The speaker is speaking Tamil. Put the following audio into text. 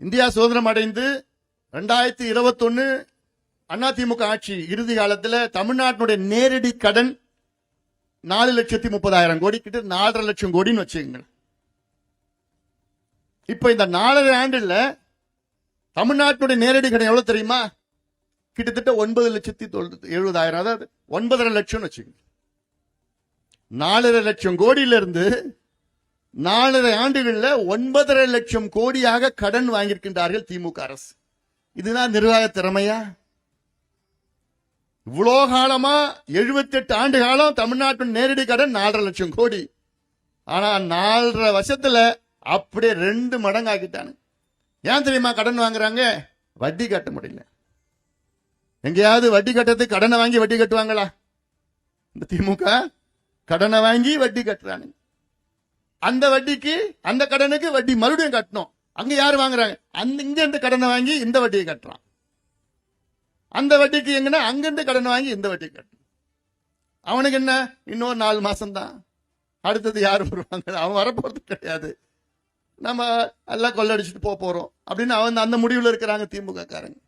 இந்தியா சுதந்திரம் அடைந்து 2021 அதிமுக ஆட்சி இறுதி காலத்தில் தமிழ்நாட்டினுடைய நேரடி கடன் 4,30,000 கோடி கிட்ட 4,50,000 லட்சம் கோடின்னு வச்சுங்க. இப்ப இந்த 4.5 ஆண்டுல தமிழ்நாட்டினுடைய நேரடி கடன் எவ்வளவு தெரியுமா? கிட்டத்தட்ட 9,70,000, அதாவது 9.5 லட்சம் வச்சுங்க. 4.5 லட்சம் கோடியிலிருந்து 4.5 ஆண்டுகள்ல 9.5 லட்சம் கோடியாக கடன் வாங்கியிருக்கின்றார்கள் திமுக அரசு. இதுதான் நிர்வாக திறமையா? இவ்வளோ காலமா 78 ஆண்டு காலம் தமிழ்நாட்டின் நேரடி கடன் 4.5 லட்சம் கோடி. ஆனா 4.5 வருஷத்துல அப்படியே 2 மடங்கு ஆக்கிட்டானு. ஏன் தெரியுமா கடன் வாங்குறாங்க? வட்டி கட்ட முடியல. எங்கேயாவது வட்டி கட்டத்துக்கு கடனை வாங்கி வட்டி கட்டுவாங்களா? இந்த திமுக கடனை வாங்கி வட்டி கட்டுறாங்க. அந்த வட்டிக்கு அந்த கடனுக்கு வட்டி மறுபடியும் கட்டணும். அங்க யாரு வாங்குறாங்க? இங்க இருந்து கடனை வாங்கி இந்த வட்டியை கட்டுறான். அந்த வட்டிக்கு எங்கன்னா அங்கிருந்து கடனை வாங்கி இந்த வட்டி கட்டணும். அவனுக்கு என்ன, இன்னொரு 4 மாசம் தான், அடுத்தது யாரு வருவாங்க? அவன் வரப்போறது கிடையாது, நம்ம எல்லாம் கொள்ளடிச்சுட்டு போறோம் அப்படின்னு அவன் அந்த முடிவுல இருக்கிறாங்க திமுக காரங்க.